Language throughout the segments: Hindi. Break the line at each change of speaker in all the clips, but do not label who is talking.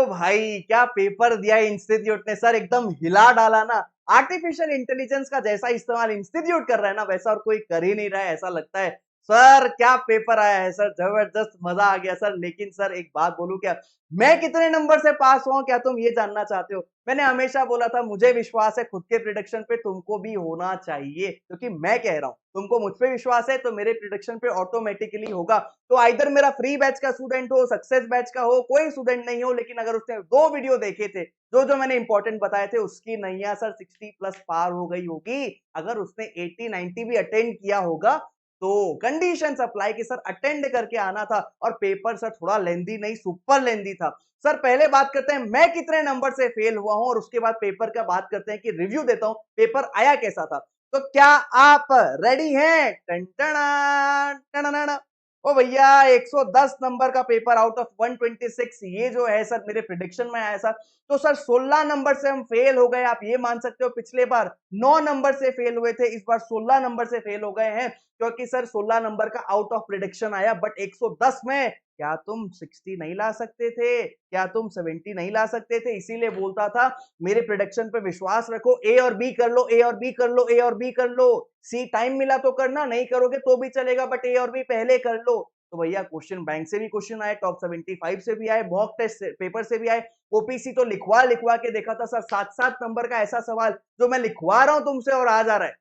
ओ भाई क्या पेपर दिया इंस्टीट्यूट ने सर, एकदम हिला डाला ना। आर्टिफिशियल इंटेलिजेंस का जैसा इस्तेमाल इंस्टीट्यूट कर रहा है ना, वैसा और कोई कर ही नहीं रहा है, ऐसा लगता है। सर क्या पेपर आया है सर, जबरदस्त मजा आ गया सर। लेकिन सर एक बात बोलूं क्या, मैं कितने नंबर से पास हुआ, क्या तुम ये जानना चाहते हो? मैंने हमेशा बोला था मुझे विश्वास है खुद के प्रिडिक्शन पे, तुमको भी होना चाहिए, क्योंकि मैं कह रहा हूं तुमको मुझ पे विश्वास है तो मेरे प्रिडिक्शन पे ऑटोमेटिकली होगा। तो आइदर मेरा फ्री बैच का स्टूडेंट हो, सक्सेस बैच का हो, कोई स्टूडेंट नहीं हो, लेकिन अगर उसने 2 वीडियो देखे थे जो जो मैंने इंपॉर्टेंट बताए थे, उसकी नैया सर 60+ पार हो गई होगी। अगर उसने 80-90 भी अटेंड किया होगा तो कंडीशन अप्लाई की सर, अटेंड करके आना था। और पेपर सर थोड़ा लेंदी नहीं, सुपर लेंदी था। सर पहले बात करते हैं मैं कितने नंबर से फेल हुआ हूं, और उसके बाद पेपर का बात करते हैं कि रिव्यू देता हूं पेपर आया कैसा था। तो क्या आप रेडी हैं? टन टन टन टन। ओ भैया 110 नंबर का पेपर आउट ऑफ 126, ये जो है सर मेरे प्रिडिक्शन में आया सर। तो सर 16 नंबर से हम फेल हो गए, आप ये मान सकते हो। पिछले बार 9 नंबर से फेल हुए थे, इस बार 16 नंबर से फेल हो गए हैं, क्योंकि सर 16 नंबर का आउट ऑफ प्रिडिक्शन आया। बट 110 में क्या तुम 60 नहीं ला सकते थे? क्या तुम 70 नहीं ला सकते थे? इसीलिए बोलता था मेरे प्रोडक्शन पे विश्वास रखो, ए और बी कर लो, ए और बी कर लो, ए और बी कर लो। सी टाइम मिला तो करना, नहीं करोगे तो भी चलेगा, बट ए और बी पहले कर लो। तो भैया क्वेश्चन बैंक से भी क्वेश्चन आए, टॉप 75 से भी आए, मॉक टेस्ट पेपर से भी आए, ओपीसी तो लिखवा लिखवा के देखा था सर। 7-7 नंबर का ऐसा सवाल जो मैं लिखवा रहा हूं तुमसे और आ जा रहा है,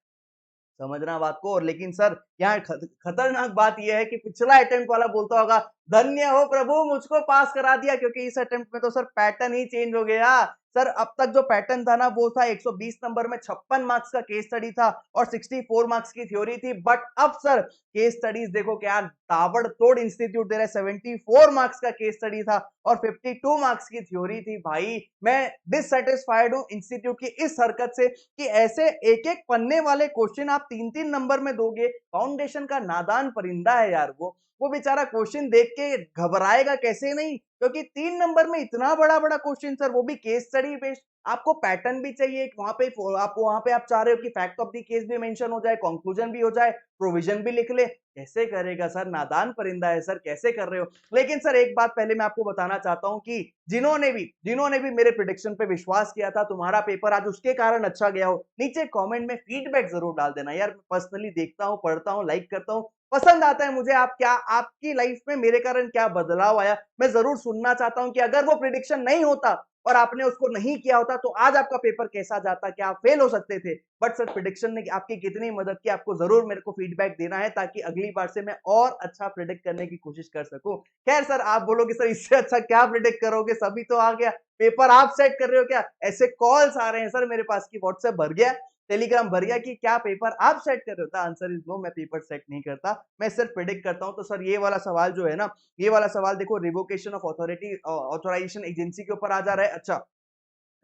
समझना बात को। और लेकिन सर यहाँ खतरनाक बात यह है कि पिछला अटेम्प्ट वाला बोलता होगा धन्य हो प्रभु मुझको पास करा दिया, क्योंकि इस अटेम्प्ट में तो सर पैटर्न ही चेंज हो गया। सर अब तक जो पैटर्न था ना वो था 120 नंबर में 56 मार्क्स का केस स्टडी था और 64 मार्क्स की थ्योरी थी। बट अब सर केस स्टडीज देखो क्या ताबड़तोड़ इंस्टीट्यूट दे रहा है। 74 मार्क्स का केस स्टडी था और 52 मार्क्स की थ्योरी थी। भाई मैं डिससेटिस्फाइड हूं इंस्टीट्यूट की इस हरकत से कि ऐसे एक एक पन्ने वाले क्वेश्चन आप 3-3 नंबर में दोगे। फाउंडेशन का नादान परिंदा है यार वो बेचारा क्वेश्चन देख के घबराएगा कैसे नहीं, क्योंकि 3 नंबर में इतना बड़ा बड़ा क्वेश्चन सर, वो भी केस स्टडी बेस्ड। आपको पैटर्न भी चाहिए वहां पे आप चाह रहे हो कि फैक्ट ऑफ द केस भी मेंशन हो जाए, कंक्लूजन भी हो जाए, प्रोविजन भी लिख ले। कैसे करेगा सर, नादान परिंदा है सर, कैसे कर रहे हो? लेकिन सर एक बात पहले मैं आपको बताना चाहता हूं कि जिन्होंने भी मेरे प्रिडिक्शन पे विश्वास किया था, तुम्हारा पेपर आज उसके कारण अच्छा गया हो, नीचे कमेंट में फीडबैक जरूर डाल देना यार। पर्सनली देखता हूं, पढ़ता हूं, लाइक करता हूं, पसंद आता है मुझे। आप क्या आपकी लाइफ में मेरे कारण क्या बदलाव आया, मैं जरूर सुनना चाहता हूं कि अगर वो प्रिडिक्शन नहीं होता और आपने उसको नहीं किया होता तो आज आपका पेपर कैसा जाता, क्या आप फेल हो सकते थे? बट सर प्रिडिक्शन ने आपकी कितनी मदद की, आपको जरूर मेरे को फीडबैक देना है, ताकि अगली बार से मैं और अच्छा प्रिडिक्ट करने की कोशिश कर सकूं। खैर सर आप बोलोगे सर इससे अच्छा क्या प्रिडिक्ट करोगे, सभी तो आ गया, पेपर आप सेट कर रहे हो क्या? ऐसे कॉल्स आ रहे हैं सर मेरे पास की व्हाट्सएप भर गया, टेलीग्राम भर गया कि क्या पेपर आप सेट कर रहे हो? आंसर इज नो, मैं पेपर सेट नहीं करता, मैं सिर्फ प्रिडिक्ट करता हूं। तो सर ये वाला सवाल जो है ना, ये वाला सवाल देखो revocation of authority authorization agency के ऊपर आ जा रहा है। अच्छा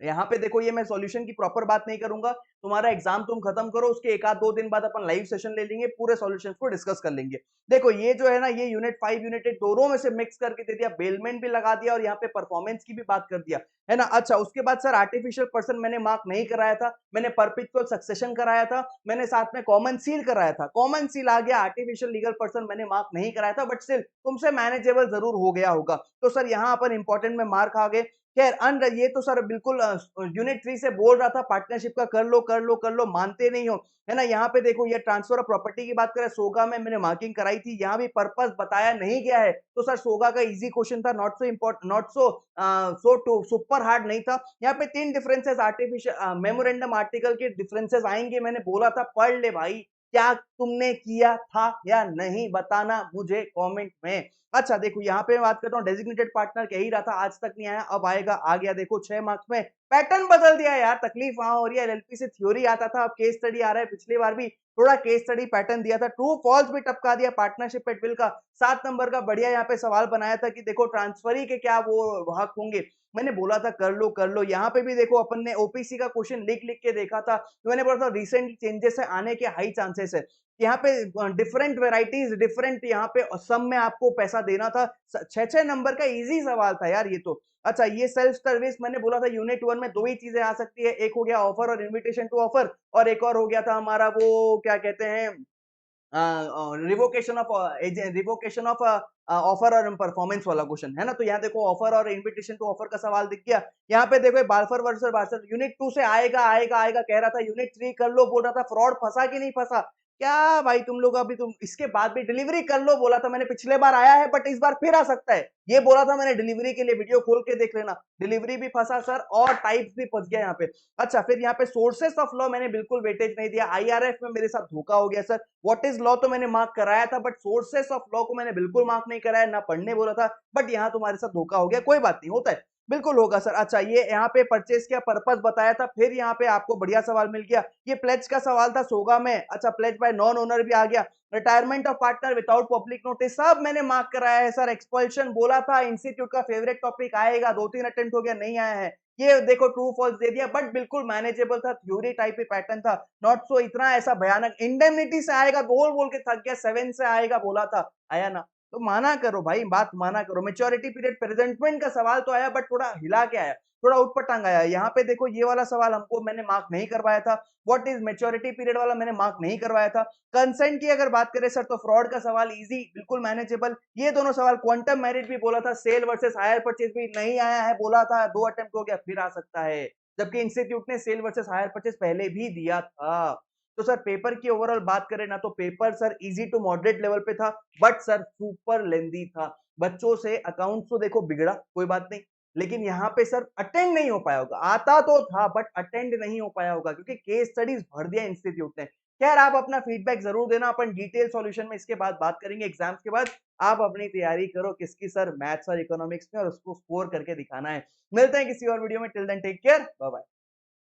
यहाँ पे देखो, ये मैं सॉल्यूशन की प्रॉपर बात नहीं करूंगा, तुम्हारा एग्जाम तुम खत्म करो, उसके 1-2 दिन बाद अपन लाइव सेशन ले लेंगे, पूरे सॉल्यूशंस को डिस्कस कर लेंगे। देखो ये जो है ना, ये यूनिट 5 यूनिट 8 दोनों में से मिक्स करके दे दिया, बेलमेंट भी लगा दिया और यहाँ पे परफॉर्मेंस की भी बात कर दिया, है ना। अच्छा उसके बाद सर आर्टिफिशियल पर्सन मैंने मार्क नहीं कराया था, मैंने परपिचुअल सक्सेशन कराया था, मैंने साथ में कॉमन सील कराया था, कॉमन सील आ गया, आर्टिफिशियल लीगल पर्सन मैंने मार्क नहीं कराया था, बट स्टिल तुमसे मैनेजेबल जरूर हो गया होगा। तो सर यहाँ अपन इंपॉर्टेंट में मार्क आ गए। खैर ये तो सर बिल्कुल यूनिट 3 से बोल रहा था पार्टनरशिप का कर लो कर लो कर लो, मानते नहीं हो, है ना। यहाँ पे देखो ये ट्रांसफर ऑफ प्रॉपर्टी की बात करें, सोगा में मैंने मार्किंग कराई थी, यहाँ भी पर्पस बताया नहीं गया है। तो सर सोगा का इजी क्वेश्चन था, not so important, not so so super hard नहीं था। यहाँ पे 3 डिफरेंसेस आर्टिफिशियल मेमोरेंडम आर्टिकल के डिफरेंसेस आएंगे, मैंने बोला था पढ़ ले भाई, क्या तुमने किया था या नहीं बताना मुझे कमेंट में। अच्छा देखो यहाँ पे मैं बात करता हूँ डेजिग्नेटेड पार्टनर, कह ही रहा था आज तक नहीं आया, अब आएगा, आ गया। देखो 6 मार्क्स में पैटर्न बदल दिया यार, तकलीफ वहां हो रही है। एलएलपी से थ्योरी आता था, अब केस स्टडी आ रहा है, पिछली बार भी थोड़ा केस स्टडी पैटर्न दिया था, ट्रू फॉल्स भी टपका दिया। पार्टनरशिप एट विल का 7 नंबर का बढ़िया यहाँ पे सवाल बनाया था कि देखो ट्रांसफरी के क्या वो हक होंगे, मैंने बोला था कर लो कर लो। यहाँ पे भी देखो अपन ने ओपीसी का क्वेश्चन लिख लिख के देखा था, तो मैंने बोला था रिसेंट चेंजेस है आने के हाई चांसेस है। यहाँ पे डिफरेंट वेराइटीज डिफरेंट, यहाँ पे सम में आपको पैसा देना था। 6-6 नंबर का इजी सवाल था यार ये तो। अच्छा ये सेल्फ सर्विस मैंने बोला था यूनिट 1 में 2 ही चीजें आ सकती है, एक हो गया ऑफर और इनविटेशन टू ऑफर, और एक और हो गया था हमारा वो क्या कहते हैं रिवोकेशन ऑफ ऑफर और परफॉर्मेंस वाला क्वेश्चन है ना। तो यहाँ देखो ऑफर और इन्विटेशन टू ऑफर का सवाल दिख गया। यहाँ पे देखो बाल्फर वर्सेस बार्सर यूनिट 2 से आएगा कह रहा था, यूनिट 3 कर लो बोल रहा था, फ्रॉड फंसा कि नहीं फंसा? क्या भाई तुम लोग, अभी तुम इसके बाद भी डिलीवरी कर लो बोला था मैंने, पिछले बार आया है बट इस बार फिर आ सकता है, ये बोला था मैंने डिलीवरी के लिए, वीडियो खोल के देख लेना। डिलीवरी भी फंसा सर और टाइप्स भी फंस गया यहाँ पे। अच्छा फिर यहाँ पे सोर्सेस ऑफ लॉ मैंने बिल्कुल वेटेज नहीं दिया, आईआरएफ में मेरे साथ धोखा हो गया सर। व्हाट इज लॉ तो मैंने मार्क कराया था बट सोर्सेस ऑफ लॉ को मैंने बिल्कुल मार्क नहीं कराया, ना पढ़ने बोला था, बट यहाँ तुम्हारे साथ धोखा हो गया, कोई बात नहीं, होता है, बिल्कुल होगा सर। अच्छा ये यहाँ पे परचेज क्या पर्पस बताया था, फिर यहाँ पे आपको बढ़िया सवाल मिल गया। ये प्लेज का सवाल था सोगा में, अच्छा प्लेज बाय नॉन ओनर भी आ गया। Retirement of partner without public notice सब मैंने मार्क कराया है सर। एक्सपल्शन बोला था इंस्टीट्यूट का फेवरेट टॉपिक आएगा, 2-3 अटेम्प्ट हो गया, नहीं आया है। ये देखो ट्रू फॉल्स दे दिया बट बिल्कुल मैनेजेबल था, थ्योरी टाइप ही पैटर्न था, नॉट सो इतना ऐसा भयानक। इंडेमनिटी से आएगा बोल बोल के थक गया, 7 से आएगा बोला था, आया ना। तो माना करो भाई, बात माना करो। मैच्योरिटी पीरियड प्रेजेंटमेंट का सवाल तो आया बट थोड़ा हिला के आया, थोड़ा ऊटपटांग आया। यहाँ पे देखो ये वाला सवाल हमको मैंने मार्क नहीं करवाया था, व्हाट इज मैच्योरिटी पीरियड वाला मैंने मार्क नहीं करवाया था। कंसेंट की अगर बात करें सर तो फ्रॉड का सवाल इजी, बिल्कुल मैनेजेबल। ये दोनों सवाल, क्वांटम मेरिट भी बोला था, सेल वर्सेस हायर परचेज भी नहीं आया है बोला था, 2 अटेम्प्ट हो गया, फिर आ सकता है, जबकि इंस्टीट्यूट ने सेल वर्सेस हायर परचेज पहले भी दिया था। तो सर पेपर की ओवरऑल बात करें ना तो paper sir easy to moderate level पे था बट सर सुपर लेंदी था। बच्चों से अकाउंट तो देखो बिगड़ा, कोई बात नहीं, लेकिन यहाँ पे सर अटेंड नहीं हो पाया होगा, आता तो था बट अटेंड नहीं हो पाया होगा क्योंकि केस स्टडीज भर दिया इंस्टीट्यूट ने। खैर आप अपना फीडबैक जरूर देना, अपन डिटेल सॉल्यूशन में इसके बाद बात करेंगे एग्जाम्स के बाद। आप अपनी तैयारी करो किसकी सर, मैथ्स और इकोनॉमिक्स में, और उसको स्कोर करके दिखाना है। मिलते हैं किसी और वीडियो में, till then take care, bye bye.